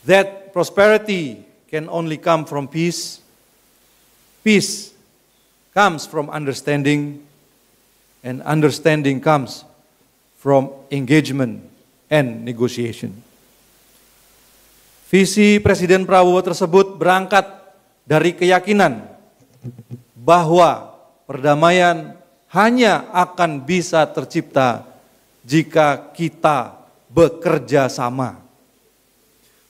that prosperity can only come from peace. Peace comes from understanding, and understanding comes from engagement and negotiation. Visi Presiden Prabowo tersebut berangkat dari keyakinan bahwa perdamaian hanya akan bisa tercipta jika kita bekerja sama.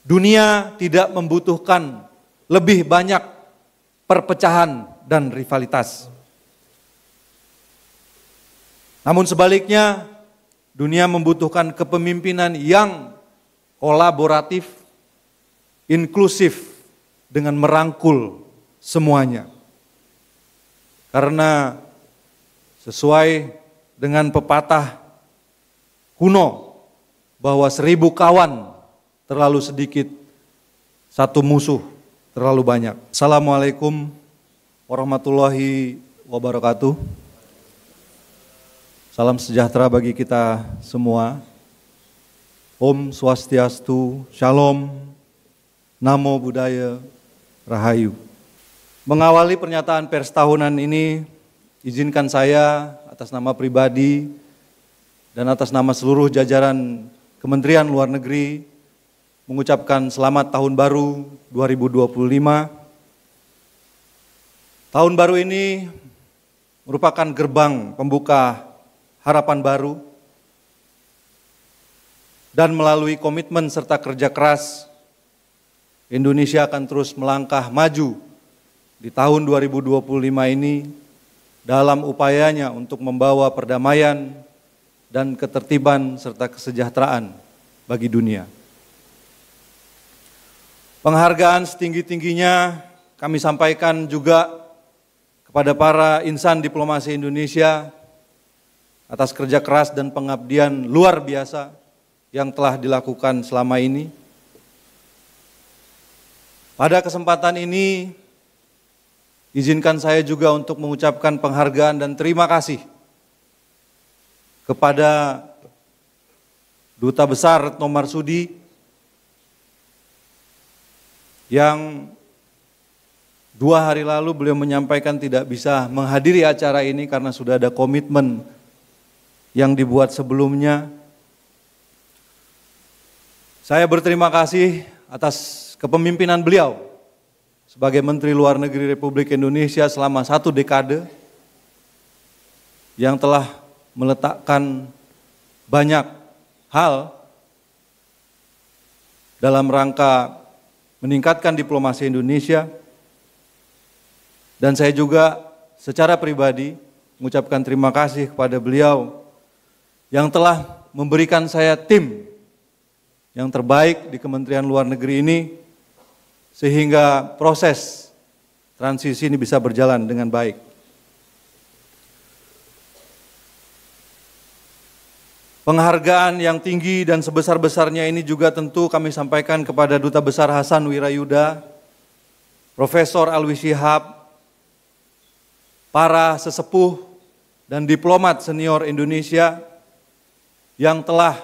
Dunia tidak membutuhkan lebih banyak perpecahan dan rivalitas. Namun sebaliknya, dunia membutuhkan kepemimpinan yang kolaboratif, inklusif, dengan merangkul semuanya. Karena sesuai dengan pepatah kuno bahwa 1000 kawan terlalu sedikit, satu musuh terlalu banyak. Assalamualaikum warahmatullahi wabarakatuh. Salam sejahtera bagi kita semua. Om Swastiastu, Shalom, Namo Buddhaya, Rahayu. Mengawali pernyataan pers tahunan ini, izinkan saya atas nama pribadi dan atas nama seluruh jajaran Kementerian Luar Negeri mengucapkan selamat tahun baru 2025. Tahun baru ini merupakan gerbang pembuka harapan baru, dan melalui komitmen serta kerja keras, Indonesia akan terus melangkah maju di tahun 2025 ini dalam upayanya untuk membawa perdamaian dan ketertiban serta kesejahteraan bagi dunia. Penghargaan setinggi-tingginya kami sampaikan juga kepada para insan diplomasi Indonesia atas kerja keras dan pengabdian luar biasa yang telah dilakukan selama ini. Pada kesempatan ini, izinkan saya juga untuk mengucapkan penghargaan dan terima kasih kepada Duta Besar Retno Marsudi yang 2 hari lalu beliau menyampaikan tidak bisa menghadiri acara ini karena sudah ada komitmen yang dibuat sebelumnya. Saya berterima kasih atas kepemimpinan beliau sebagai Menteri Luar Negeri Republik Indonesia selama 1 dekade yang telah meletakkan banyak hal dalam rangka meningkatkan diplomasi Indonesia. Dan saya juga secara pribadi mengucapkan terima kasih kepada beliau yang telah memberikan saya tim yang terbaik di Kementerian Luar Negeri ini sehingga proses transisi ini bisa berjalan dengan baik. Penghargaan yang tinggi dan sebesar-besarnya ini juga tentu kami sampaikan kepada Duta Besar Hasan Wirayuda, Profesor Alwi Shihab, para sesepuh dan diplomat senior Indonesia yang telah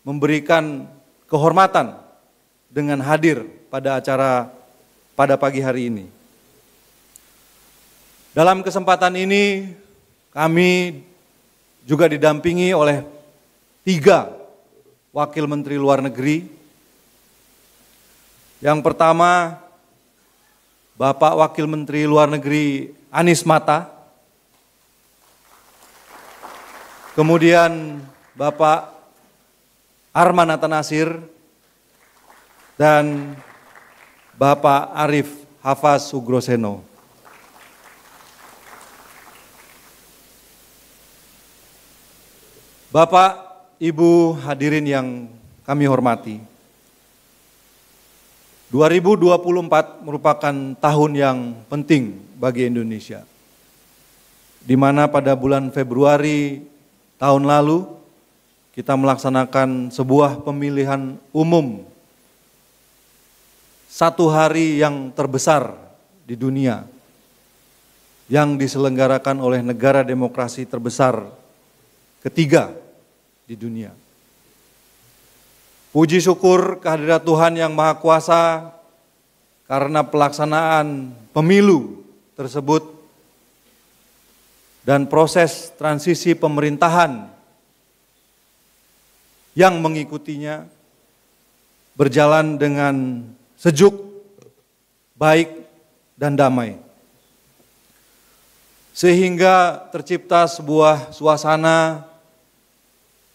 memberikan kehormatan dengan hadir pada acara pada pagi hari ini. Dalam kesempatan ini kami juga didampingi oleh 3 wakil menteri luar negeri. Yang pertama, Bapak Wakil Menteri Luar Negeri Anies Mata. Kemudian Bapak Arman Hatta-Nasir dan Bapak Arif Hafaz Sugroseno. Bapak, Ibu hadirin yang kami hormati, 2024 merupakan tahun yang penting bagi Indonesia, di mana pada bulan Februari tahun lalu kita melaksanakan sebuah pemilihan umum, 1 hari yang terbesar di dunia, yang diselenggarakan oleh negara demokrasi terbesar ketiga di dunia. Puji syukur kehadirat Tuhan yang Maha Kuasa karena pelaksanaan pemilu tersebut dan proses transisi pemerintahan yang mengikutinya berjalan dengan sejuk, baik, dan damai. Sehingga tercipta sebuah suasana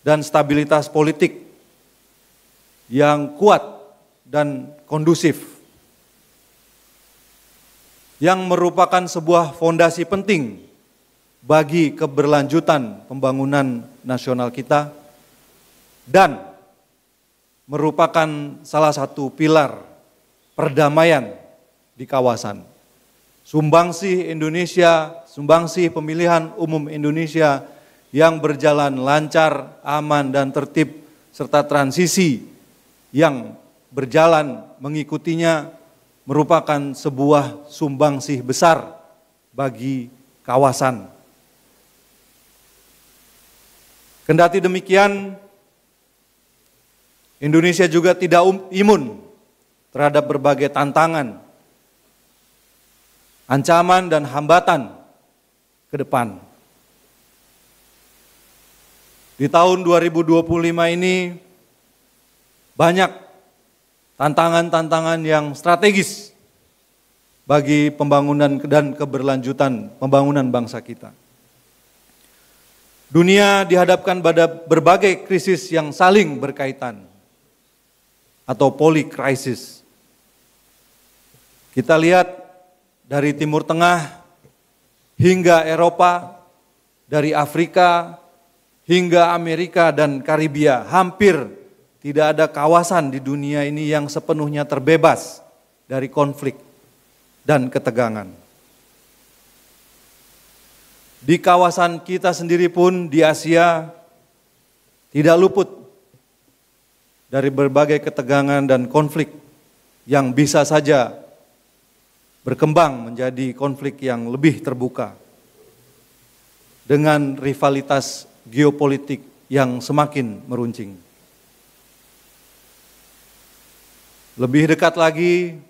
dan stabilitas politik yang kuat dan kondusif, yang merupakan sebuah fondasi penting bagi keberlanjutan pembangunan nasional kita dan merupakan salah satu pilar perdamaian di kawasan. Sumbangsih Indonesia, sumbangsih pemilihan umum Indonesia yang berjalan lancar, aman, dan tertib, serta transisi yang berjalan mengikutinya merupakan sebuah sumbangsih besar bagi kawasan. Kendati demikian, Indonesia juga tidak imun terhadap berbagai tantangan, ancaman, dan hambatan ke depan. Di tahun 2025 ini banyak tantangan-tantangan yang strategis bagi pembangunan dan keberlanjutan pembangunan bangsa kita. Dunia dihadapkan pada berbagai krisis yang saling berkaitan atau polikrisis. Kita lihat dari Timur Tengah hingga Eropa, dari Afrika hingga Amerika dan Karibia, hampir tidak ada kawasan di dunia ini yang sepenuhnya terbebas dari konflik dan ketegangan. Di kawasan kita sendiri pun di Asia tidak luput dari berbagai ketegangan dan konflik yang bisa saja berkembang menjadi konflik yang lebih terbuka dengan rivalitas geopolitik yang semakin meruncing. Lebih dekat lagi,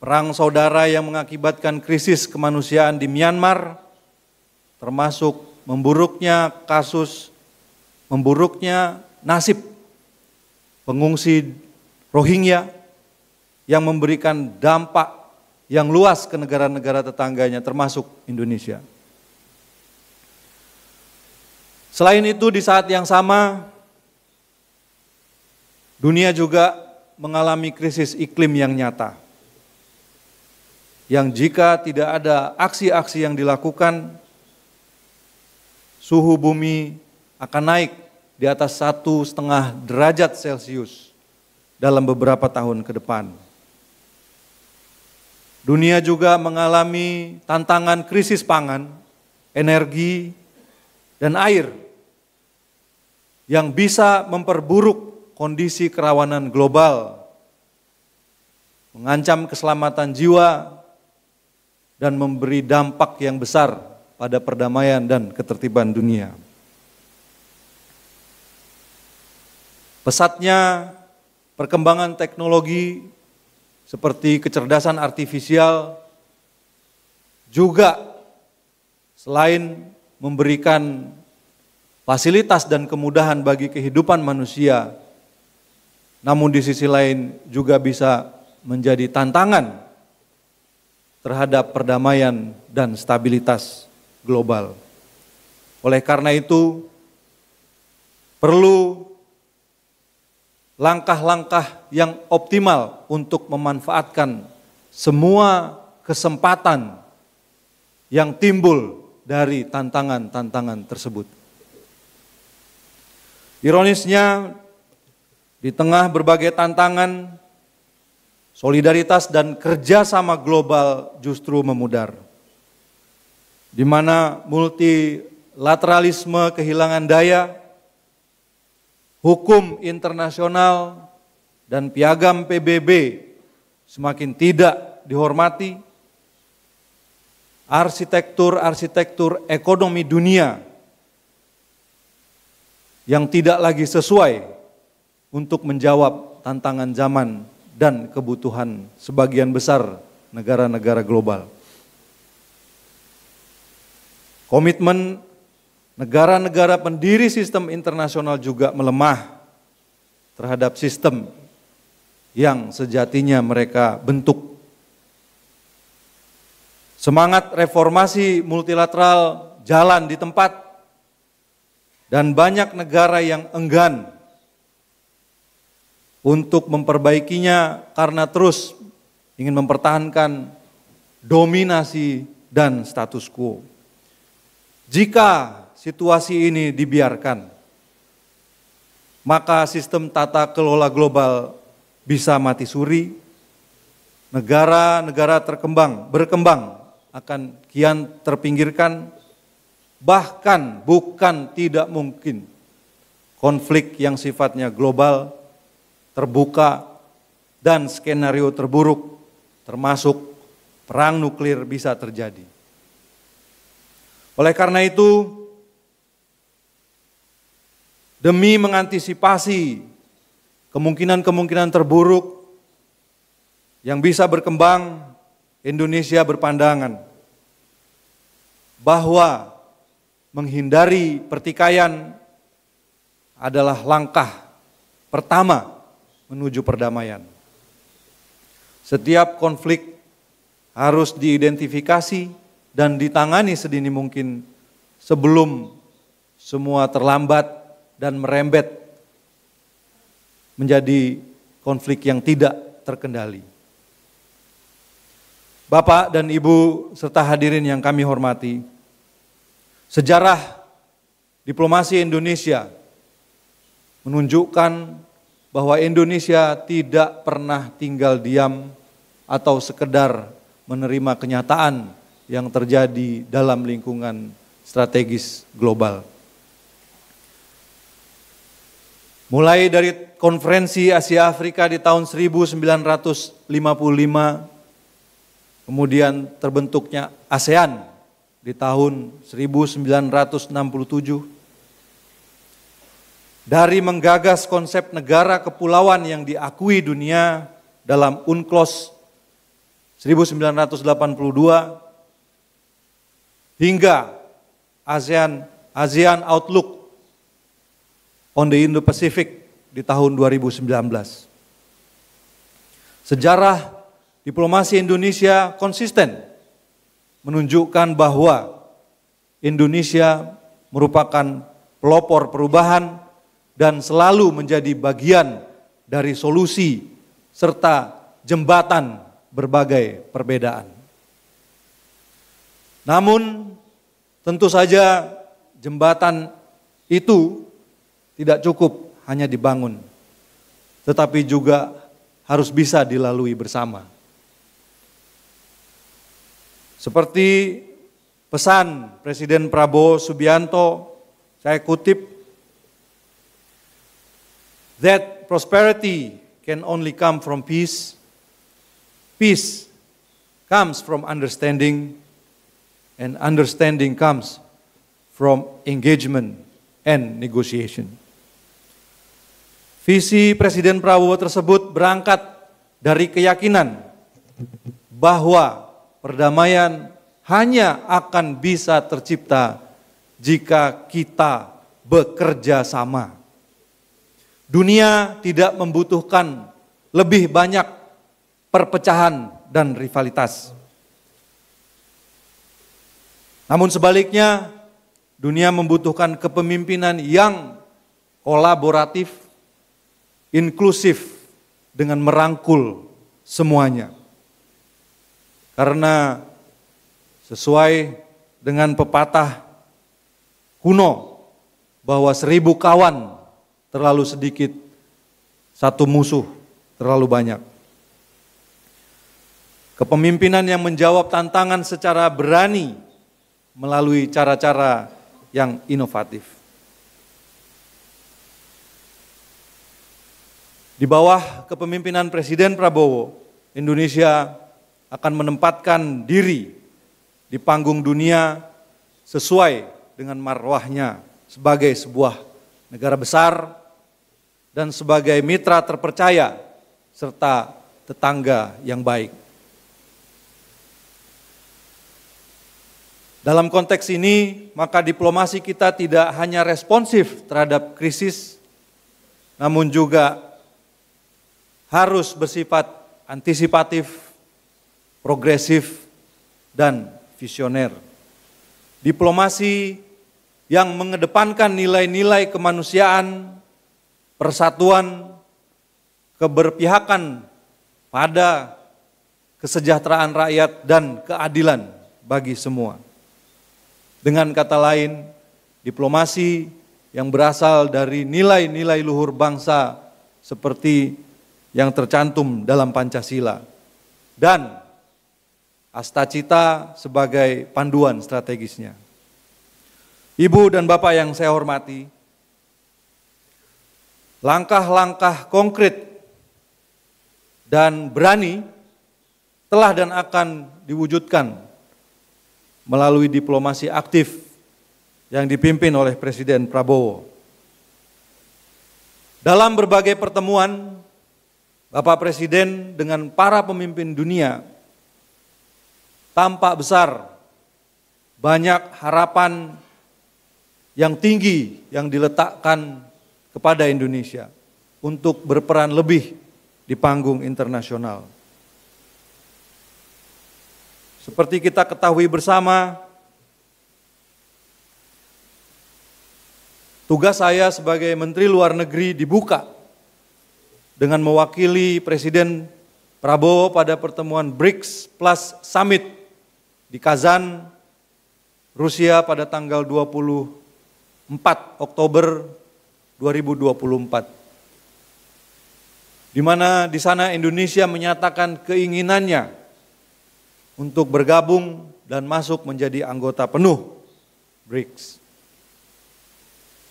perang saudara yang mengakibatkan krisis kemanusiaan di Myanmar, termasuk memburuknya nasib pengungsi Rohingya yang memberikan dampak yang luas ke negara-negara tetangganya, termasuk Indonesia. Selain itu, di saat yang sama, dunia juga mengalami krisis iklim yang nyata. Yang jika tidak ada aksi-aksi yang dilakukan, suhu bumi akan naik di atas 1,5 derajat Celcius dalam beberapa tahun ke depan. Dunia juga mengalami tantangan krisis pangan, energi, dan air yang bisa memperburuk kondisi kerawanan global, mengancam keselamatan jiwa, dan memberi dampak yang besar pada perdamaian dan ketertiban dunia. Pesatnya perkembangan teknologi seperti kecerdasan artifisial juga selain memberikan fasilitas dan kemudahan bagi kehidupan manusia, namun di sisi lain juga bisa menjadi tantangan terhadap perdamaian dan stabilitas global. Oleh karena itu, perlu langkah-langkah yang optimal untuk memanfaatkan semua kesempatan yang timbul dari tantangan-tantangan tersebut. Ironisnya, di tengah berbagai tantangan, solidaritas dan kerjasama global justru memudar, di mana multilateralisme kehilangan daya, hukum internasional dan piagam PBB semakin tidak dihormati, arsitektur ekonomi dunia yang tidak lagi sesuai untuk menjawab tantangan zaman dan kebutuhan sebagian besar negara-negara global. Komitmen negara-negara pendiri sistem internasional juga melemah terhadap sistem yang sejatinya mereka bentuk. Semangat reformasi multilateral jalan di tempat, dan banyak negara yang enggan untuk memperbaikinya karena terus ingin mempertahankan dominasi dan status quo. Jika situasi ini dibiarkan, maka sistem tata kelola global bisa mati suri. Negara-negara berkembang akan kian terpinggirkan, bahkan bukan tidak mungkin konflik yang sifatnya global, terbuka, dan skenario terburuk termasuk perang nuklir bisa terjadi. Oleh karena itu, demi mengantisipasi kemungkinan-kemungkinan terburuk yang bisa berkembang, Indonesia berpandangan bahwa menghindari pertikaian adalah langkah pertama menuju perdamaian. Setiap konflik harus diidentifikasi dan ditangani sedini mungkin sebelum semua terlambat dan merembet menjadi konflik yang tidak terkendali. Bapak dan Ibu serta hadirin yang kami hormati, sejarah diplomasi Indonesia menunjukkan bahwa Indonesia tidak pernah tinggal diam atau sekedar menerima kenyataan yang terjadi dalam lingkungan strategis global. Mulai dari konferensi Asia Afrika di tahun 1955, kemudian terbentuknya ASEAN di tahun 1967, dari menggagas konsep negara kepulauan yang diakui dunia dalam UNCLOS 1982, hingga ASEAN Outlook on the Indo-Pacific di tahun 2019. Sejarah diplomasi Indonesia konsisten menunjukkan bahwa Indonesia merupakan pelopor perubahan dan selalu menjadi bagian dari solusi serta jembatan berbagai perbedaan. Namun tentu saja jembatan itu tidak cukup hanya dibangun, tetapi juga harus bisa dilalui bersama. Seperti pesan Presiden Prabowo Subianto, saya kutip, that prosperity can only come from peace, peace comes from understanding, and understanding comes from engagement and negotiation. Visi Presiden Prabowo tersebut berangkat dari keyakinan bahwa perdamaian hanya akan bisa tercipta jika kita bekerja sama. Dunia tidak membutuhkan lebih banyak perpecahan dan rivalitas. Namun sebaliknya, dunia membutuhkan kepemimpinan yang kolaboratif, inklusif, dengan merangkul semuanya. Karena sesuai dengan pepatah kuno bahwa 1000 kawan terlalu sedikit, 1 musuh terlalu banyak. Kepemimpinan yang menjawab tantangan secara berani melalui cara-cara yang inovatif. Di bawah kepemimpinan Presiden Prabowo, Indonesia akan menempatkan diri di panggung dunia sesuai dengan marwahnya sebagai sebuah negara besar dan sebagai mitra terpercaya serta tetangga yang baik. Dalam konteks ini, maka diplomasi kita tidak hanya responsif terhadap krisis, namun juga harus bersifat antisipatif, progresif, dan visioner. Diplomasi yang mengedepankan nilai-nilai kemanusiaan, persatuan, keberpihakan pada kesejahteraan rakyat dan keadilan bagi semua. Dengan kata lain, diplomasi yang berasal dari nilai-nilai luhur bangsa seperti yang tercantum dalam Pancasila dan Astacita sebagai panduan strategisnya. Ibu dan Bapak yang saya hormati, langkah-langkah konkret dan berani telah dan akan diwujudkan melalui diplomasi aktif yang dipimpin oleh Presiden Prabowo. Dalam berbagai pertemuan, Bapak Presiden dengan para pemimpin dunia tampak besar banyak harapan yang tinggi yang diletakkan kepada Indonesia untuk berperan lebih di panggung internasional. Seperti kita ketahui bersama, tugas saya sebagai Menteri Luar Negeri dibuka dengan mewakili Presiden Prabowo pada pertemuan BRICS Plus Summit di Kazan, Rusia pada tanggal 24 Oktober 2024. Di mana di sana Indonesia menyatakan keinginannya untuk bergabung dan masuk menjadi anggota penuh BRICS.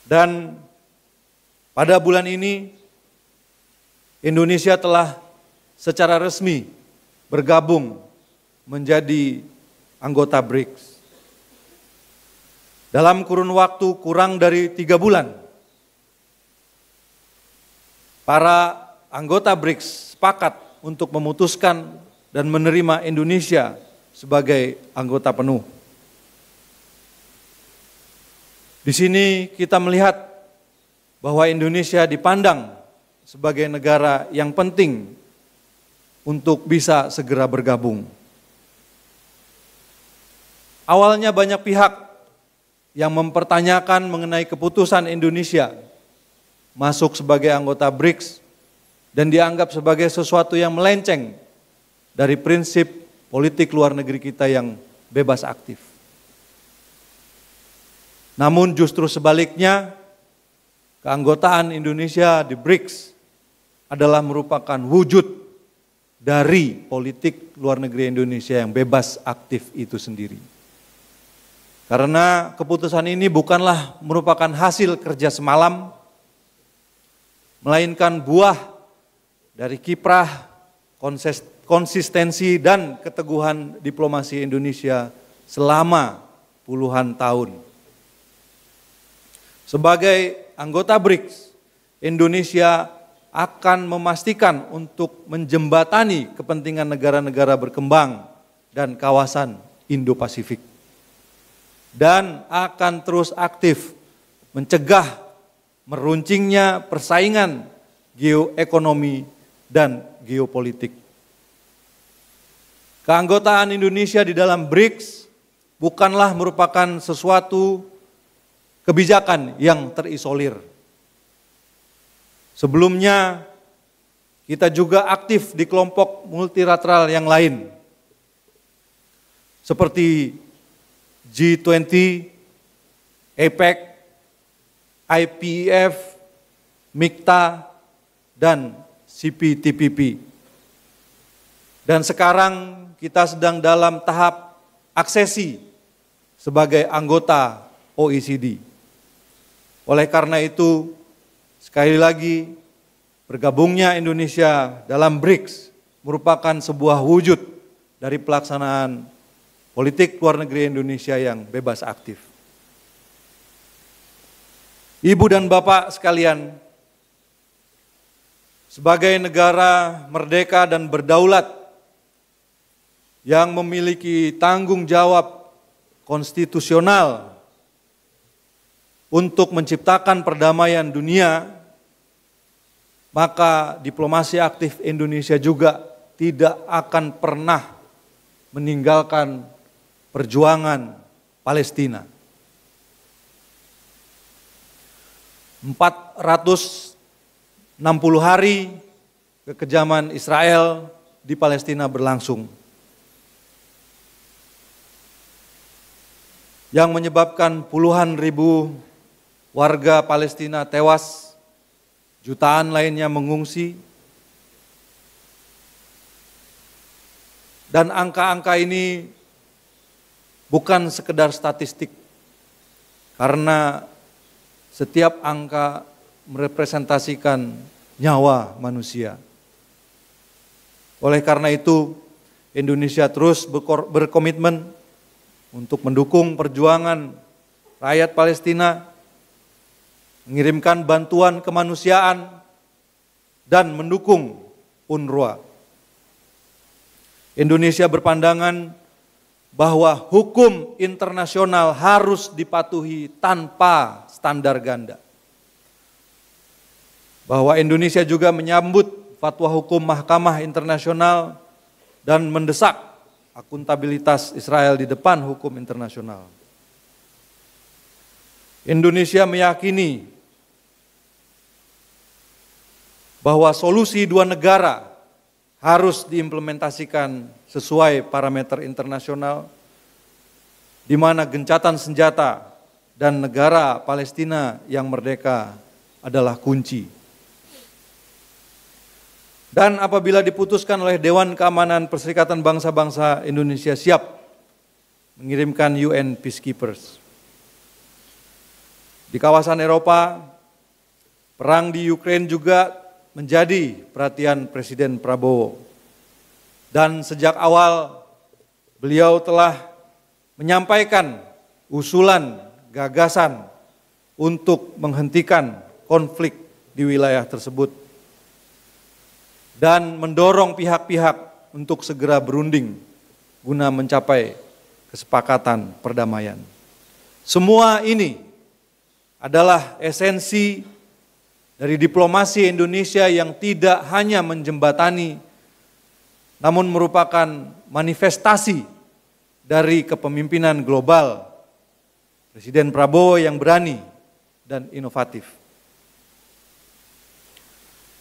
Dan pada bulan ini Indonesia telah secara resmi bergabung menjadi anggota BRICS. Dalam kurun waktu kurang dari 3 bulan, para anggota BRICS sepakat untuk memutuskan dan menerima Indonesia sebagai anggota penuh. Di sini kita melihat bahwa Indonesia dipandang sebagai negara yang penting untuk bisa segera bergabung. Awalnya banyak pihak yang mempertanyakan mengenai keputusan Indonesia masuk sebagai anggota BRICS dan dianggap sebagai sesuatu yang melenceng dari prinsip politik luar negeri kita yang bebas aktif. Namun justru sebaliknya, keanggotaan Indonesia di BRICS adalah merupakan wujud dari politik luar negeri Indonesia yang bebas aktif itu sendiri. Karena keputusan ini bukanlah merupakan hasil kerja semalam, melainkan buah dari kiprah, konsistensi dan keteguhan diplomasi Indonesia selama puluhan tahun. Sebagai anggota BRICS, Indonesia akan memastikan untuk menjembatani kepentingan negara-negara berkembang dan kawasan Indo-Pasifik. Dan akan terus aktif mencegah meruncingnya persaingan geoekonomi dan geopolitik. Keanggotaan Indonesia di dalam BRICS bukanlah merupakan sesuatu kebijakan yang terisolir. Sebelumnya kita juga aktif di kelompok multilateral yang lain, seperti G20, APEC, IPEF, MIKTA, dan CPTPP. Dan sekarang kita sedang dalam tahap aksesi sebagai anggota OECD. Oleh karena itu, sekali lagi, bergabungnya Indonesia dalam BRICS merupakan sebuah wujud dari pelaksanaan politik luar negeri Indonesia yang bebas aktif. Ibu dan Bapak sekalian, sebagai negara merdeka dan berdaulat yang memiliki tanggung jawab konstitusional untuk menciptakan perdamaian dunia, maka diplomasi aktif Indonesia juga tidak akan pernah meninggalkan perjuangan Palestina. 460 hari kekejaman Israel di Palestina berlangsung, yang menyebabkan puluhan ribu warga Palestina tewas, jutaan lainnya mengungsi, dan angka-angka ini bukan sekedar statistik, karena setiap angka merepresentasikan nyawa manusia. Oleh karena itu, Indonesia terus berkomitmen untuk mendukung perjuangan rakyat Palestina, mengirimkan bantuan kemanusiaan, dan mendukung UNRWA. Indonesia berpandangan bahwa hukum internasional harus dipatuhi tanpa standar ganda. Bahwa Indonesia juga menyambut fatwa hukum Mahkamah Internasional dan mendesak akuntabilitas Israel di depan hukum internasional. Indonesia meyakini bahwa solusi dua negara harus diimplementasikan sesuai parameter internasional, di mana gencatan senjata dan negara Palestina yang merdeka adalah kunci. Dan apabila diputuskan oleh Dewan Keamanan Perserikatan Bangsa-Bangsa, Indonesia siap mengirimkan UN Peacekeepers. Di kawasan Eropa, perang di Ukraina juga menjadi perhatian Presiden Prabowo. Dan sejak awal beliau telah menyampaikan usulan, gagasan untuk menghentikan konflik di wilayah tersebut dan mendorong pihak-pihak untuk segera berunding guna mencapai kesepakatan perdamaian. Semua ini adalah esensi dari diplomasi Indonesia yang tidak hanya menjembatani, namun merupakan manifestasi dari kepemimpinan global Presiden Prabowo yang berani dan inovatif.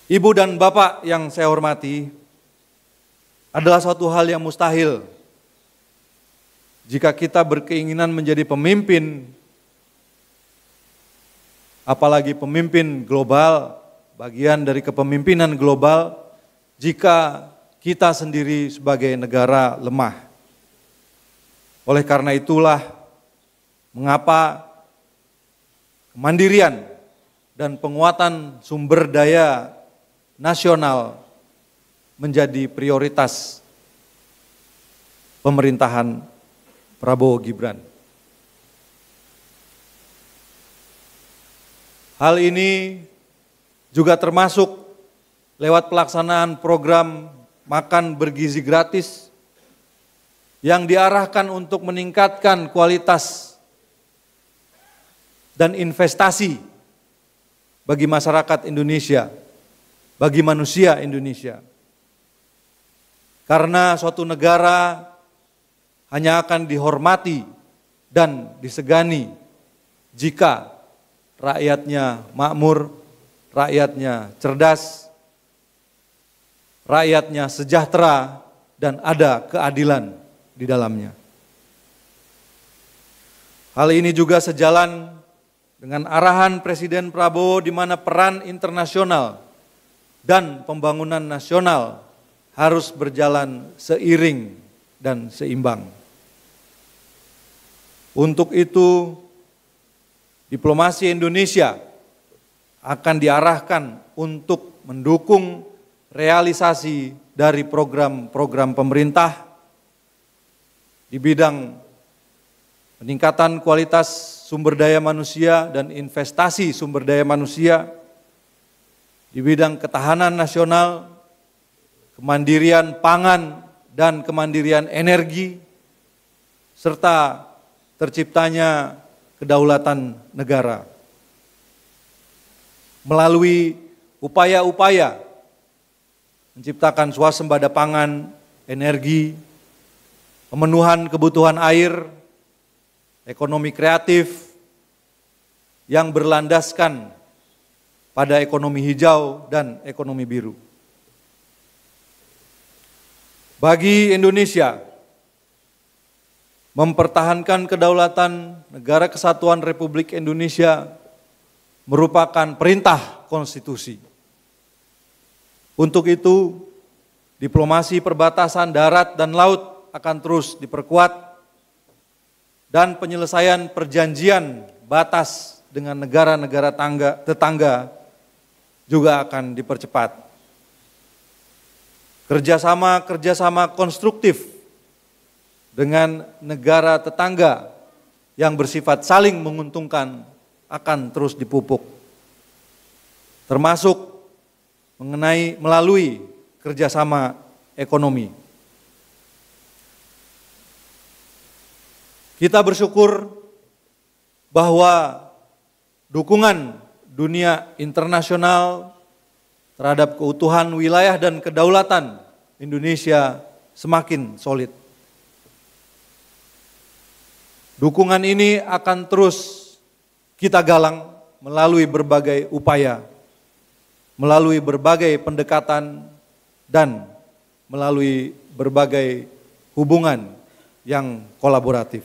Ibu dan Bapak yang saya hormati, adalah suatu hal yang mustahil jika kita berkeinginan menjadi pemimpin, apalagi pemimpin global, bagian dari kepemimpinan global, jika kita sendiri sebagai negara lemah. Oleh karena itulah mengapa kemandirian dan penguatan sumber daya nasional menjadi prioritas pemerintahan Prabowo Gibran. Hal ini juga termasuk lewat pelaksanaan program makan bergizi gratis yang diarahkan untuk meningkatkan kualitas dan investasi bagi masyarakat Indonesia, bagi manusia Indonesia. Karena suatu negara hanya akan dihormati dan disegani jika rakyatnya makmur, rakyatnya cerdas, rakyatnya sejahtera, dan ada keadilan di dalamnya. Hal ini juga sejalan dengan arahan Presiden Prabowo di mana peran internasional dan pembangunan nasional harus berjalan seiring dan seimbang. Untuk itu, diplomasi Indonesia akan diarahkan untuk mendukung realisasi dari program-program pemerintah di bidang peningkatan kualitas sumber daya manusia dan investasi sumber daya manusia, di bidang ketahanan nasional, kemandirian pangan dan kemandirian energi, serta terciptanya kedaulatan negara. Melalui upaya-upaya menciptakan swasembada pangan, energi, pemenuhan kebutuhan air, ekonomi kreatif yang berlandaskan pada ekonomi hijau dan ekonomi biru. Bagi Indonesia, mempertahankan kedaulatan Negara Kesatuan Republik Indonesia merupakan perintah konstitusi. Untuk itu, diplomasi perbatasan darat dan laut akan terus diperkuat dan penyelesaian perjanjian batas dengan negara-negara tetangga juga akan dipercepat. Kerjasama konstruktif dengan negara tetangga yang bersifat saling menguntungkan akan terus dipupuk, termasuk melalui kerjasama ekonomi. Kita bersyukur bahwa dukungan dunia internasional terhadap keutuhan wilayah dan kedaulatan Indonesia semakin solid. Dukungan ini akan terus kita galang melalui berbagai upaya, melalui berbagai pendekatan, dan melalui berbagai hubungan yang kolaboratif.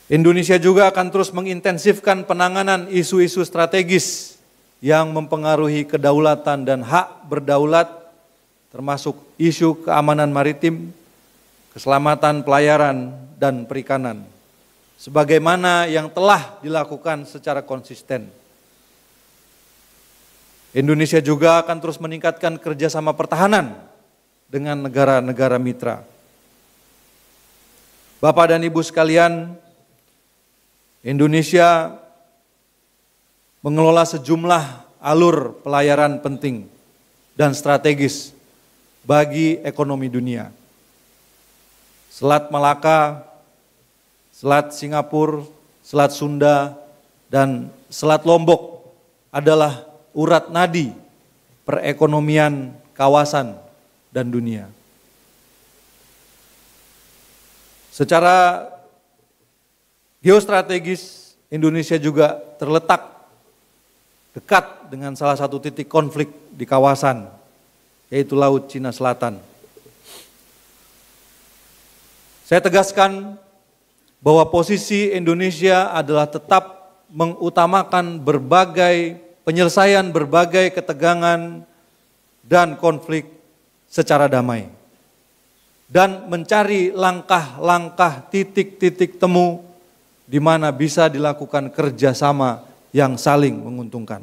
Indonesia juga akan terus mengintensifkan penanganan isu-isu strategis yang mempengaruhi kedaulatan dan hak berdaulat, termasuk isu keamanan maritim, keselamatan pelayaran, dan perikanan, sebagaimana yang telah dilakukan secara konsisten. Indonesia juga akan terus meningkatkan kerjasama pertahanan dengan negara-negara mitra. Bapak dan Ibu sekalian, Indonesia mengelola sejumlah alur pelayaran penting dan strategis bagi ekonomi dunia. Selat Malaka, Selat Singapura, Selat Sunda, dan Selat Lombok adalah urat nadi perekonomian kawasan dan dunia. Secara geostrategis, Indonesia juga terletak dekat dengan salah satu titik konflik di kawasan, yaitu Laut Cina Selatan. Saya tegaskan bahwa posisi Indonesia adalah tetap mengutamakan penyelesaian berbagai ketegangan dan konflik secara damai, dan mencari langkah-langkah titik-titik temu di mana bisa dilakukan kerjasama yang saling menguntungkan.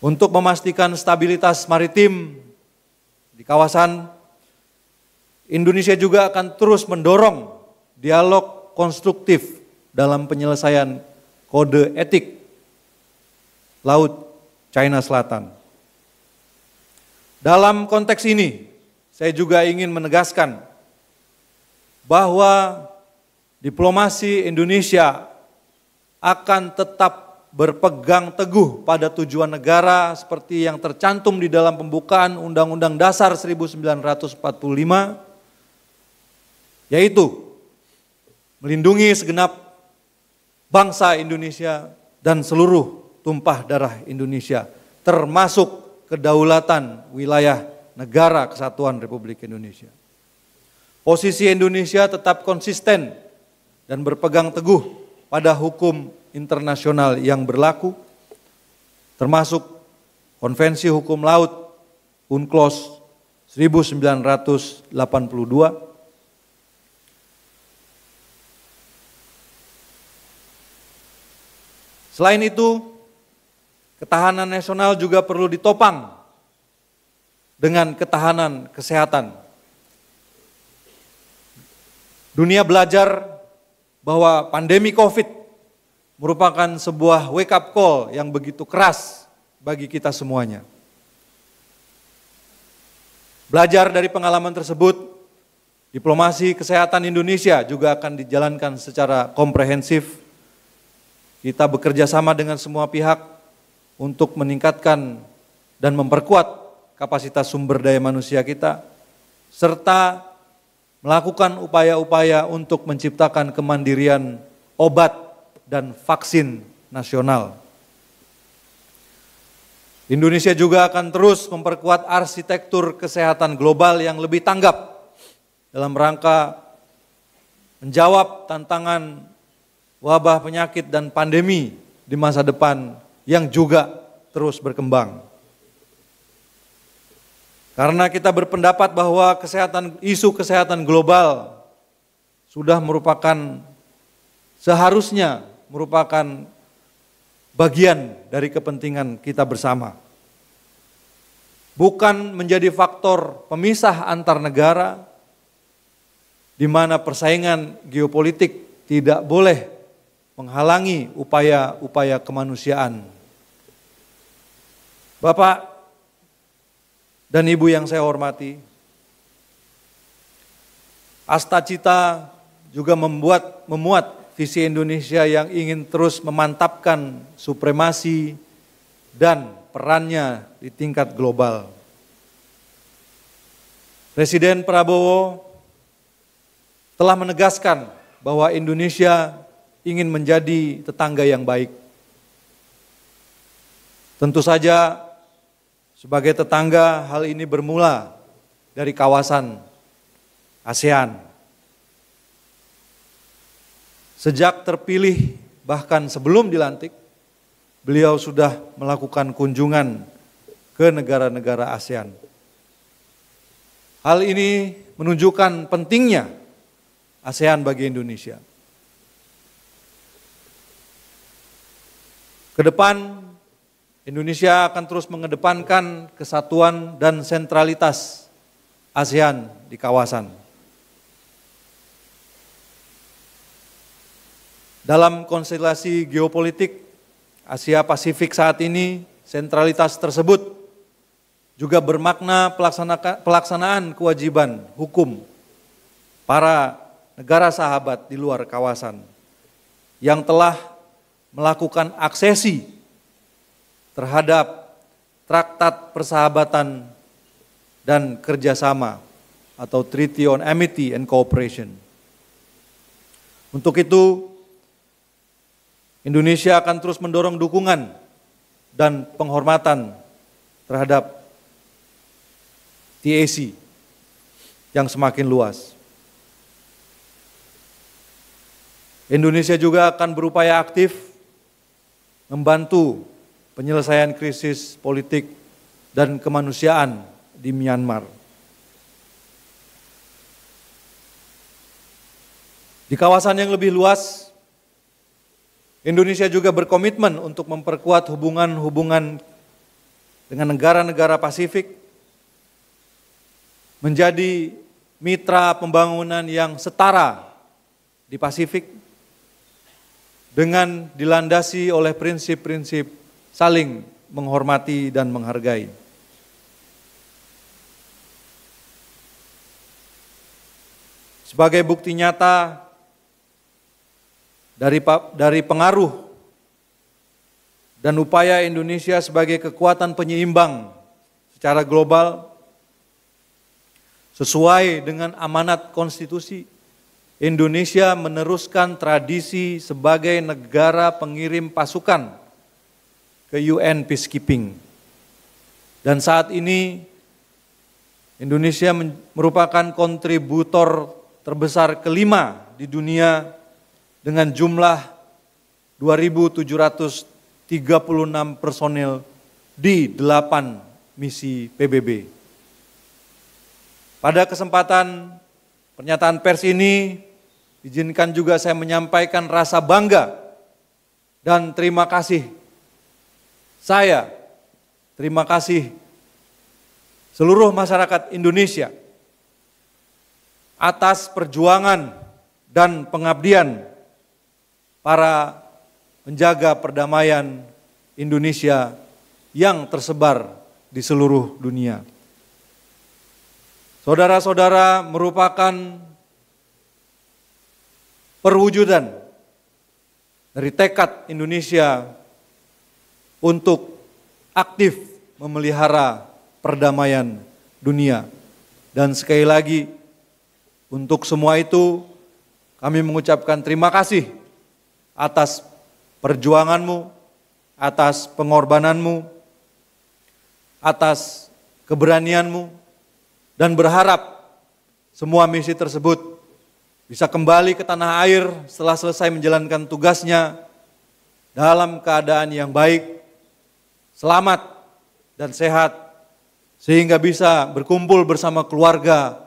Untuk memastikan stabilitas maritim di kawasan, Indonesia juga akan terus mendorong dialog konstruktif dalam penyelesaian kode etik Laut Cina Selatan. Dalam konteks ini, saya juga ingin menegaskan bahwa diplomasi Indonesia akan tetap berpegang teguh pada tujuan negara seperti yang tercantum di dalam pembukaan Undang-Undang Dasar 1945, yaitu melindungi segenap bangsa Indonesia dan seluruh tumpah darah Indonesia, termasuk kedaulatan wilayah Negara Kesatuan Republik Indonesia. Posisi Indonesia tetap konsisten dan berpegang teguh pada hukum internasional yang berlaku, termasuk Konvensi Hukum Laut UNCLOS 1982, selain itu, ketahanan nasional juga perlu ditopang dengan ketahanan kesehatan. Dunia belajar bahwa pandemi COVID merupakan sebuah wake up call yang begitu keras bagi kita semuanya. Belajar dari pengalaman tersebut, diplomasi kesehatan Indonesia juga akan dijalankan secara komprehensif. Kita bekerja sama dengan semua pihak untuk meningkatkan dan memperkuat kapasitas sumber daya manusia kita, serta melakukan upaya-upaya untuk menciptakan kemandirian obat dan vaksin nasional. Indonesia juga akan terus memperkuat arsitektur kesehatan global yang lebih tanggap dalam rangka menjawab tantangan wabah penyakit dan pandemi di masa depan yang juga terus berkembang. Karena kita berpendapat bahwa isu kesehatan global sudah seharusnya merupakan bagian dari kepentingan kita bersama. Bukan menjadi faktor pemisah antar negara, di mana persaingan geopolitik tidak boleh menghalangi upaya-upaya kemanusiaan. Bapak dan Ibu yang saya hormati, Astacita juga memuat visi Indonesia yang ingin terus memantapkan supremasi dan perannya di tingkat global. Presiden Prabowo telah menegaskan bahwa Indonesia ingin menjadi tetangga yang baik. Tentu saja sebagai tetangga hal ini bermula dari kawasan ASEAN. Sejak terpilih bahkan sebelum dilantik, beliau sudah melakukan kunjungan ke negara-negara ASEAN. Hal ini menunjukkan pentingnya ASEAN bagi Indonesia. Ke depan, Indonesia akan terus mengedepankan kesatuan dan sentralitas ASEAN di kawasan. Dalam konstelasi geopolitik Asia Pasifik saat ini, sentralitas tersebut juga bermakna pelaksanaan kewajiban hukum para negara sahabat di luar kawasan yang telah melakukan aksesi terhadap Traktat Persahabatan dan Kerjasama atau Treaty on Amity and Cooperation. Untuk itu, Indonesia akan terus mendorong dukungan dan penghormatan terhadap TAC yang semakin luas. Indonesia juga akan berupaya aktif membantu penyelesaian krisis politik dan kemanusiaan di Myanmar. Di kawasan yang lebih luas, Indonesia juga berkomitmen untuk memperkuat hubungan-hubungan dengan negara-negara Pasifik, menjadi mitra pembangunan yang setara di Pasifik, dengan dilandasi oleh prinsip-prinsip saling menghormati dan menghargai. Sebagai bukti nyata dari pengaruh dan upaya Indonesia sebagai kekuatan penyeimbang secara global, sesuai dengan amanat konstitusi, Indonesia meneruskan tradisi sebagai negara pengirim pasukan ke UN Peacekeeping. Dan saat ini Indonesia merupakan kontributor terbesar kelima di dunia dengan jumlah 2.736 personil di 8 misi PBB. Pada kesempatan pernyataan pers ini, izinkan juga saya menyampaikan rasa bangga dan terima kasih terima kasih seluruh masyarakat Indonesia atas perjuangan dan pengabdian para menjaga perdamaian Indonesia yang tersebar di seluruh dunia. Saudara-saudara, merupakan perwujudan dari tekad Indonesia untuk aktif memelihara perdamaian dunia. Dan sekali lagi, untuk semua itu kami mengucapkan terima kasih atas perjuanganmu, atas pengorbananmu, atas keberanianmu, dan berharap semua misi tersebut bisa kembali ke tanah air setelah selesai menjalankan tugasnya dalam keadaan yang baik, selamat dan sehat, sehingga bisa berkumpul bersama keluarga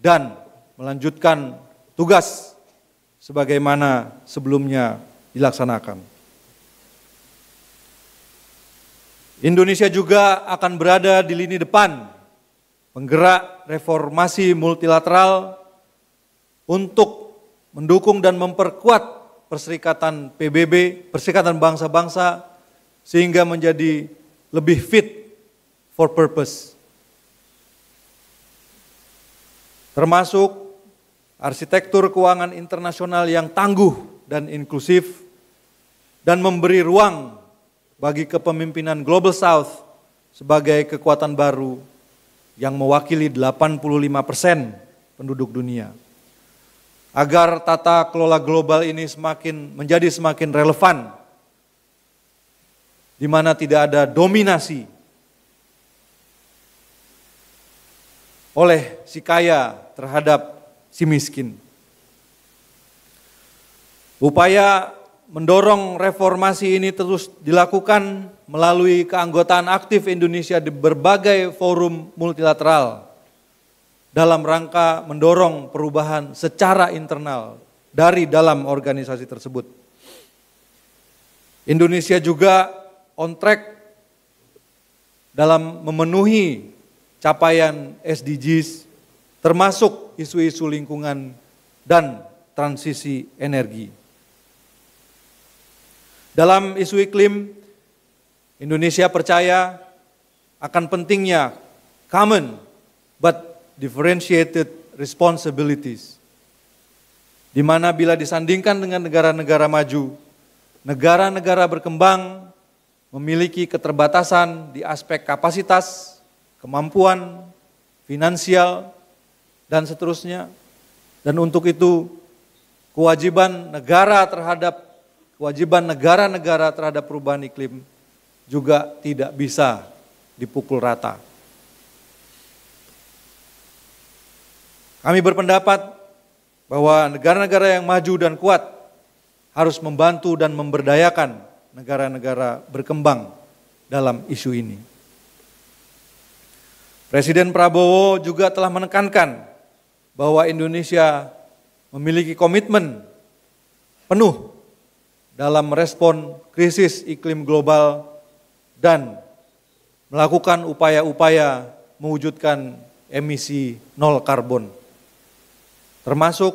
dan melanjutkan tugas sebagaimana sebelumnya dilaksanakan. Indonesia juga akan berada di lini depan penggerak reformasi multilateral untuk mendukung dan memperkuat Perserikatan PBB, Perserikatan Bangsa-Bangsa, sehingga menjadi lebih fit for purpose. Termasuk arsitektur keuangan internasional yang tangguh dan inklusif, dan memberi ruang bagi kepemimpinan Global South sebagai kekuatan baru yang mewakili 85% penduduk dunia. Agar tata kelola global ini menjadi semakin relevan, di mana tidak ada dominasi oleh si kaya terhadap si miskin. Upaya mendorong reformasi ini terus dilakukan melalui keanggotaan aktif Indonesia di berbagai forum multilateral dalam rangka mendorong perubahan secara internal dari dalam organisasi tersebut. Indonesia juga on track dalam memenuhi capaian SDGs, termasuk isu-isu lingkungan dan transisi energi. Dalam isu iklim, Indonesia percaya akan pentingnya common but differentiated responsibilities, di mana bila disandingkan dengan negara-negara maju, negara-negara berkembang memiliki keterbatasan di aspek kapasitas, kemampuan, finansial, dan seterusnya. Dan untuk itu, kewajiban negara-negara terhadap perubahan iklim juga tidak bisa dipukul rata. Kami berpendapat bahwa negara-negara yang maju dan kuat harus membantu dan memberdayakan negara-negara berkembang dalam isu ini. Presiden Prabowo juga telah menekankan bahwa Indonesia memiliki komitmen penuh dalam merespon krisis iklim global dan melakukan upaya-upaya mewujudkan emisi nol karbon, termasuk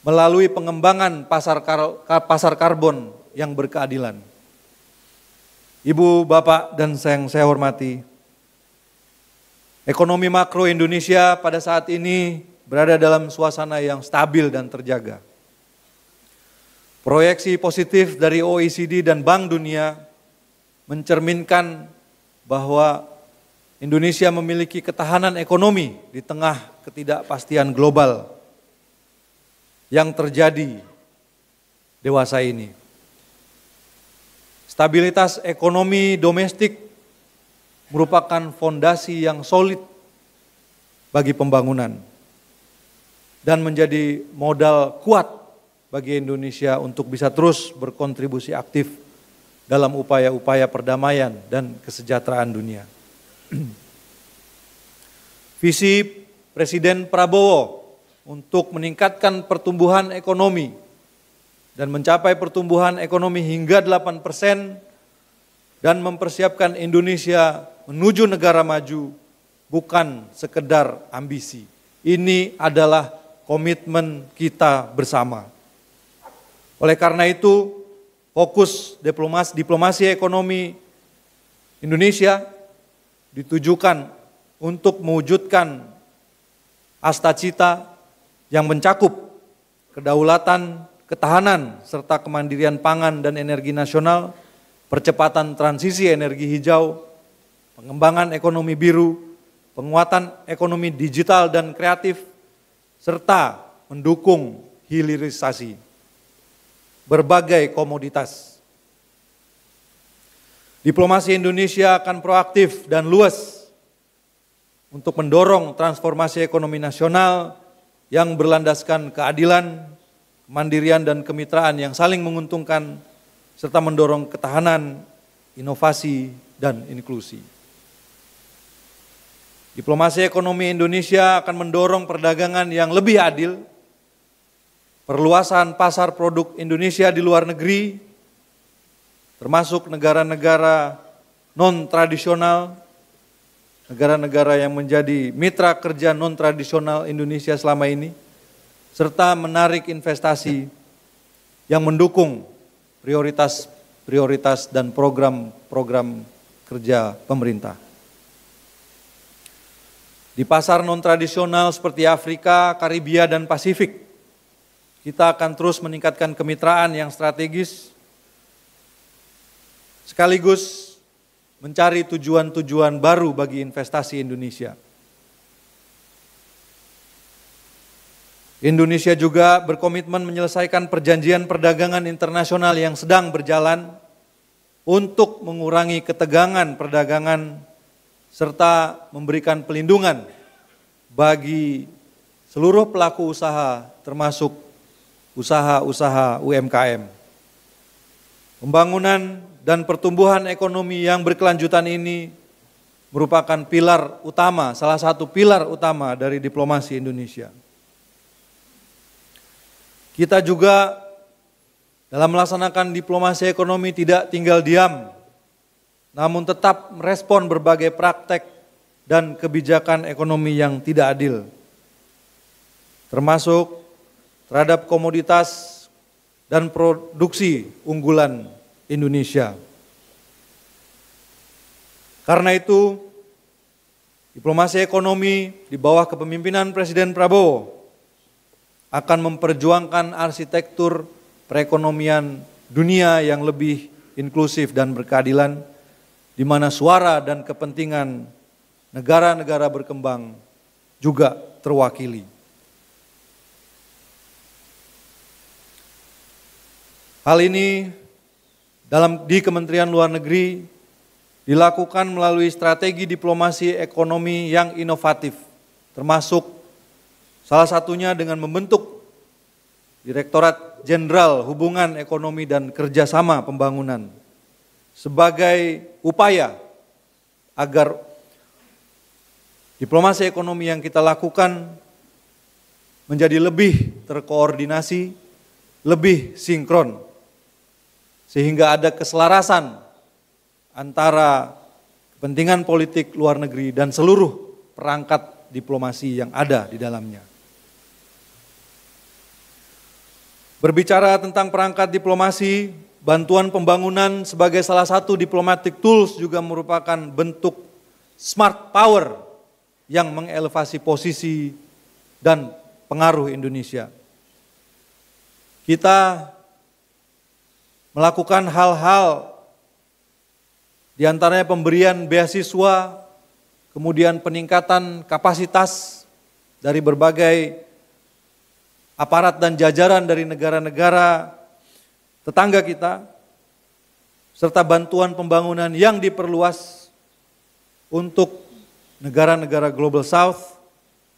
melalui pengembangan pasar karbon yang berkeadilan. Ibu, Bapak, dan yang saya hormati, ekonomi makro Indonesia pada saat ini berada dalam suasana yang stabil dan terjaga. Proyeksi positif dari OECD dan Bank Dunia mencerminkan bahwa Indonesia memiliki ketahanan ekonomi di tengah ketidakpastian global yang terjadi dewasa ini. Stabilitas ekonomi domestik merupakan fondasi yang solid bagi pembangunan dan menjadi modal kuat bagi Indonesia untuk bisa terus berkontribusi aktif dalam upaya-upaya perdamaian dan kesejahteraan dunia. Visi Presiden Prabowo untuk meningkatkan pertumbuhan ekonomi dan mencapai pertumbuhan ekonomi hingga 8% dan mempersiapkan Indonesia menuju negara maju bukan sekedar ambisi. Ini adalah komitmen kita bersama. Oleh karena itu, fokus diplomasi ekonomi Indonesia ditujukan untuk mewujudkan asta-cita yang mencakup kedaulatan, ketahanan, serta kemandirian pangan dan energi nasional, percepatan transisi energi hijau, pengembangan ekonomi biru, penguatan ekonomi digital dan kreatif, serta mendukung hilirisasi berbagai komoditas. Diplomasi Indonesia akan proaktif dan luas untuk mendorong transformasi ekonomi nasional yang berlandaskan keadilan, kemandirian dan kemitraan yang saling menguntungkan, serta mendorong ketahanan, inovasi, dan inklusi. Diplomasi ekonomi Indonesia akan mendorong perdagangan yang lebih adil, perluasan pasar produk Indonesia di luar negeri, termasuk negara-negara non-tradisional, negara-negara yang menjadi mitra kerja non-tradisional Indonesia selama ini, serta menarik investasi yang mendukung prioritas dan program-program kerja pemerintah. Di pasar non-tradisional seperti Afrika, Karibia, dan Pasifik, kita akan terus meningkatkan kemitraan yang strategis, sekaligus mencari tujuan-tujuan baru bagi investasi Indonesia. Indonesia juga berkomitmen menyelesaikan perjanjian perdagangan internasional yang sedang berjalan untuk mengurangi ketegangan perdagangan serta memberikan pelindungan bagi seluruh pelaku usaha termasuk usaha-usaha UMKM. Pembangunan dan pertumbuhan ekonomi yang berkelanjutan ini merupakan pilar utama, salah satu pilar utama dari diplomasi Indonesia. Kita juga dalam melaksanakan diplomasi ekonomi tidak tinggal diam, namun tetap merespon berbagai praktek dan kebijakan ekonomi yang tidak adil, termasuk terhadap komoditas dan produksi unggulan Indonesia. Karena itu, diplomasi ekonomi di bawah kepemimpinan Presiden Prabowo akan memperjuangkan arsitektur perekonomian dunia yang lebih inklusif dan berkeadilan, di mana suara dan kepentingan negara-negara berkembang juga terwakili. Hal ini di Kementerian Luar Negeri dilakukan melalui strategi diplomasi ekonomi yang inovatif, termasuk salah satunya dengan membentuk Direktorat Jenderal Hubungan Ekonomi dan Kerjasama Pembangunan sebagai upaya agar diplomasi ekonomi yang kita lakukan menjadi lebih terkoordinasi, lebih sinkron, sehingga ada keselarasan antara kepentingan politik luar negeri dan seluruh perangkat diplomasi yang ada di dalamnya. Berbicara tentang perangkat diplomasi, bantuan pembangunan sebagai salah satu diplomatic tools juga merupakan bentuk smart power yang mengelevasi posisi dan pengaruh Indonesia. Kita melakukan hal-hal diantaranya pemberian beasiswa, kemudian peningkatan kapasitas dari berbagai aparat dan jajaran dari negara-negara tetangga kita, serta bantuan pembangunan yang diperluas untuk negara-negara Global South,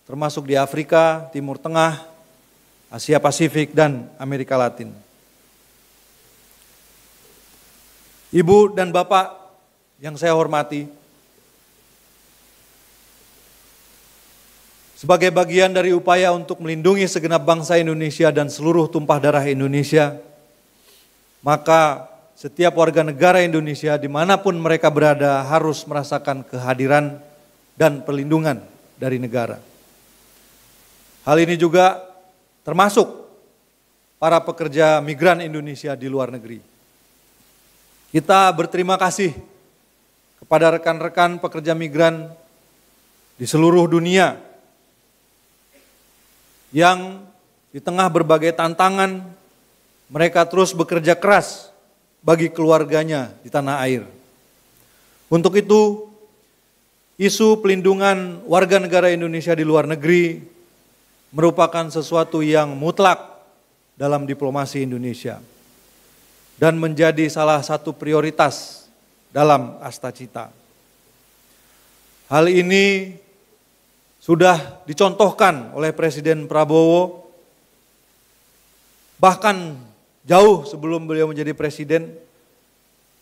termasuk di Afrika, Timur Tengah, Asia Pasifik, dan Amerika Latin. Ibu dan Bapak yang saya hormati, sebagai bagian dari upaya untuk melindungi segenap bangsa Indonesia dan seluruh tumpah darah Indonesia, maka setiap warga negara Indonesia dimanapun mereka berada harus merasakan kehadiran dan perlindungan dari negara. Hal ini juga termasuk para pekerja migran Indonesia di luar negeri. Kita berterima kasih kepada rekan-rekan pekerja migran di seluruh dunia yang di tengah berbagai tantangan mereka terus bekerja keras bagi keluarganya di tanah air. Untuk itu, isu pelindungan warga negara Indonesia di luar negeri merupakan sesuatu yang mutlak dalam diplomasi Indonesia dan menjadi salah satu prioritas dalam Astacita. Hal ini sudah dicontohkan oleh Presiden Prabowo, bahkan jauh sebelum beliau menjadi presiden,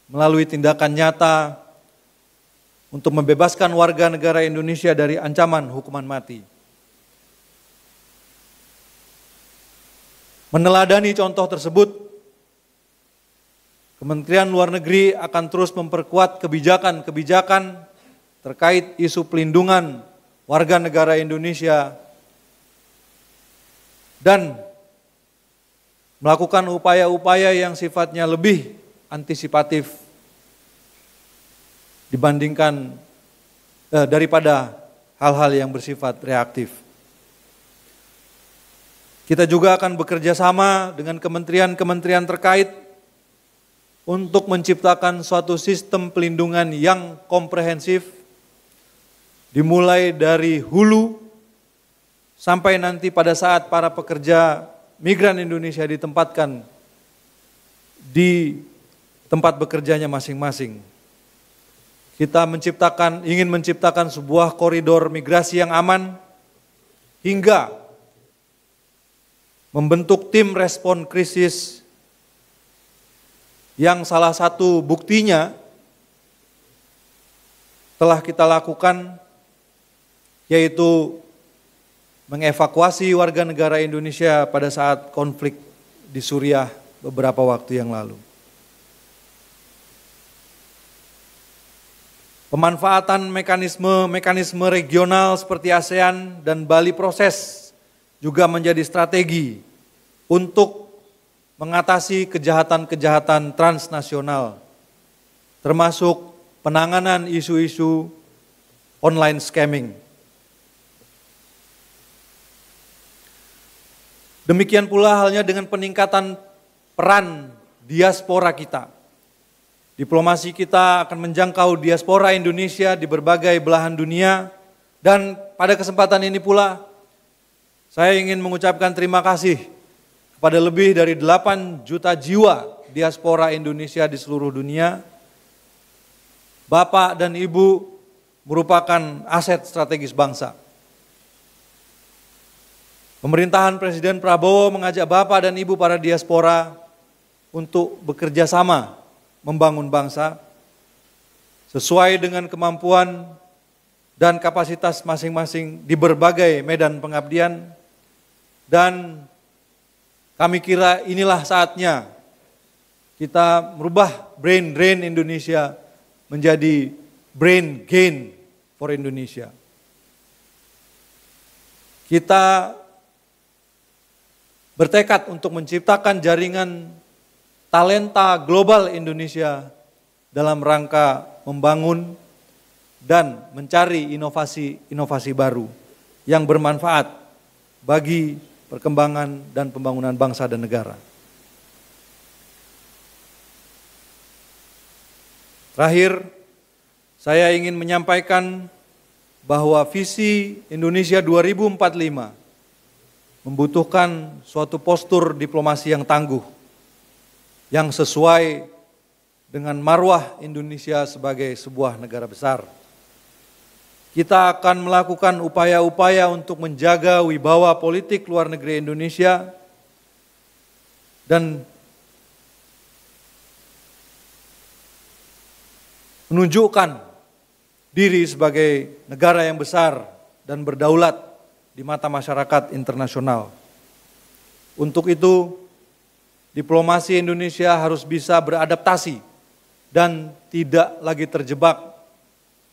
melalui tindakan nyata untuk membebaskan warga negara Indonesia dari ancaman hukuman mati. Meneladani contoh tersebut, Kementerian Luar Negeri akan terus memperkuat kebijakan-kebijakan terkait isu pelindungan warga negara Indonesia dan melakukan upaya-upaya yang sifatnya lebih antisipatif dibandingkan daripada hal-hal yang bersifat reaktif. Kita juga akan bekerja sama dengan kementerian-kementerian terkait untuk menciptakan suatu sistem pelindungan yang komprehensif, dimulai dari hulu sampai nanti pada saat para pekerja migran Indonesia ditempatkan di tempat bekerjanya masing-masing. Kita ingin menciptakan sebuah koridor migrasi yang aman hingga membentuk tim respon krisis yang salah satu buktinya telah kita lakukan, yaitu mengevakuasi warga negara Indonesia pada saat konflik di Suriah beberapa waktu yang lalu. Pemanfaatan mekanisme regional seperti ASEAN dan Bali Proses juga menjadi strategi untuk mengatasi kejahatan-kejahatan transnasional, termasuk penanganan isu-isu online scamming. Demikian pula halnya dengan peningkatan peran diaspora kita. Diplomasi kita akan menjangkau diaspora Indonesia di berbagai belahan dunia, dan pada kesempatan ini pula saya ingin mengucapkan terima kasih kepada lebih dari 8 juta jiwa diaspora Indonesia di seluruh dunia. Bapak dan Ibu merupakan aset strategis bangsa. Pemerintahan Presiden Prabowo mengajak Bapak dan Ibu para diaspora untuk bekerja sama membangun bangsa sesuai dengan kemampuan dan kapasitas masing-masing di berbagai medan pengabdian, dan kami kira inilah saatnya kita merubah brain drain Indonesia menjadi brain gain for Indonesia. Kita bertekad untuk menciptakan jaringan talenta global Indonesia dalam rangka membangun dan mencari inovasi-inovasi baru yang bermanfaat bagi perkembangan dan pembangunan bangsa dan negara. Terakhir, saya ingin menyampaikan bahwa visi Indonesia 2045 membutuhkan suatu postur diplomasi yang tangguh, yang sesuai dengan marwah Indonesia sebagai sebuah negara besar. Kita akan melakukan upaya-upaya untuk menjaga wibawa politik luar negeri Indonesia dan menunjukkan diri sebagai negara yang besar dan berdaulat di mata masyarakat internasional. Untuk itu, diplomasi Indonesia harus bisa beradaptasi dan tidak lagi terjebak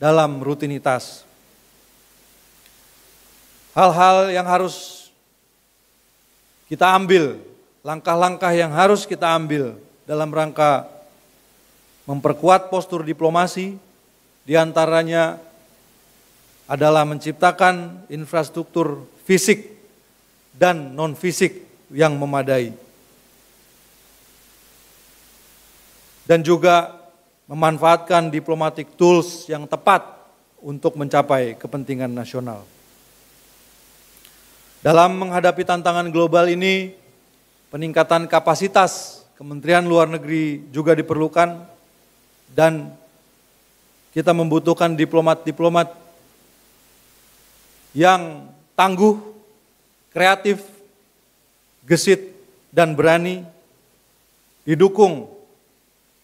dalam rutinitas. Hal-hal yang harus kita ambil langkah-langkah yang harus kita ambil dalam rangka memperkuat postur diplomasi, diantaranya adalah menciptakan infrastruktur fisik dan non-fisik yang memadai. Dan juga memanfaatkan diplomatic tools yang tepat untuk mencapai kepentingan nasional. Dalam menghadapi tantangan global ini, peningkatan kapasitas Kementerian Luar Negeri juga diperlukan dan kita membutuhkan diplomat-diplomat yang tangguh, kreatif, gesit, dan berani, didukung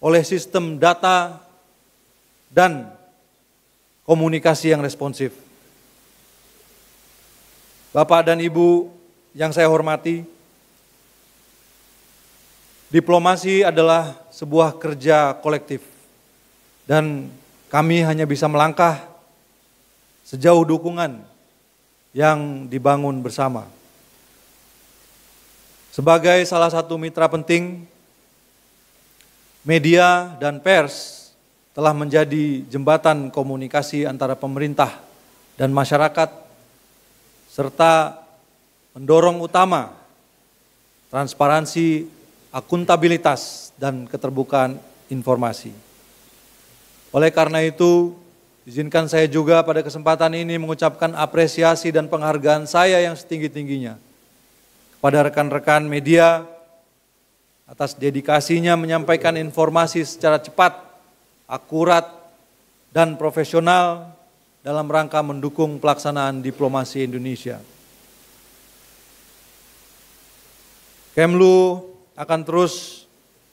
oleh sistem data dan komunikasi yang responsif. Bapak dan Ibu yang saya hormati, diplomasi adalah sebuah kerja kolektif dan kami hanya bisa melangkah sejauh dukungan yang dibangun bersama. Sebagai salah satu mitra penting, media dan pers telah menjadi jembatan komunikasi antara pemerintah dan masyarakat, serta mendorong utama transparansi, akuntabilitas, dan keterbukaan informasi. Oleh karena itu, izinkan saya juga pada kesempatan ini mengucapkan apresiasi dan penghargaan saya yang setinggi-tingginya kepada rekan-rekan media atas dedikasinya menyampaikan informasi secara cepat, akurat, dan profesional dalam rangka mendukung pelaksanaan diplomasi Indonesia. Kemlu akan terus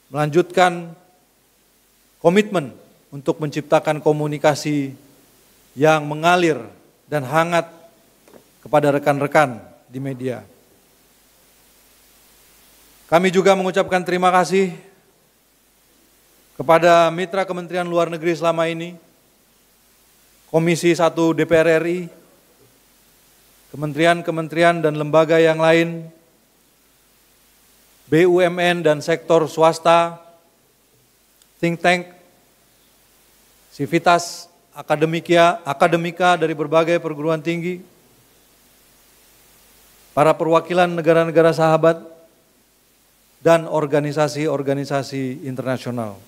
melanjutkan komitmen untuk menciptakan komunikasi yang mengalir dan hangat kepada rekan-rekan di media. Kami juga mengucapkan terima kasih kepada mitra Kementerian Luar Negeri selama ini, Komisi 1 DPR RI, kementerian-kementerian dan lembaga yang lain, BUMN dan sektor swasta, think tank, sivitas akademika dari berbagai perguruan tinggi, para perwakilan negara-negara sahabat, dan organisasi-organisasi internasional.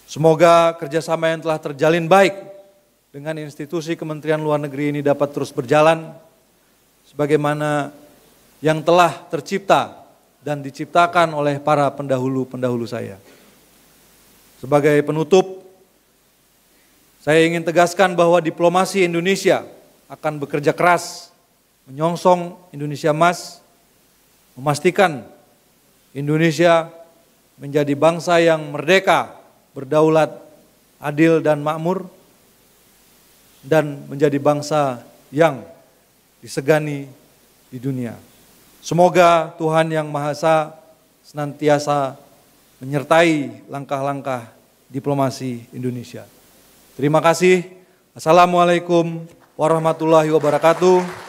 Semoga kerjasama yang telah terjalin baik dengan institusi Kementerian Luar Negeri ini dapat terus berjalan sebagaimana yang telah tercipta dan diciptakan oleh para pendahulu-pendahulu saya. Sebagai penutup, saya ingin tegaskan bahwa diplomasi Indonesia akan bekerja keras menyongsong Indonesia Emas, memastikan Indonesia menjadi bangsa yang merdeka, berdaulat, adil, dan makmur, dan menjadi bangsa yang disegani di dunia. Semoga Tuhan Yang Maha Esa senantiasa menyertai langkah-langkah diplomasi Indonesia. Terima kasih. Assalamualaikum warahmatullahi wabarakatuh.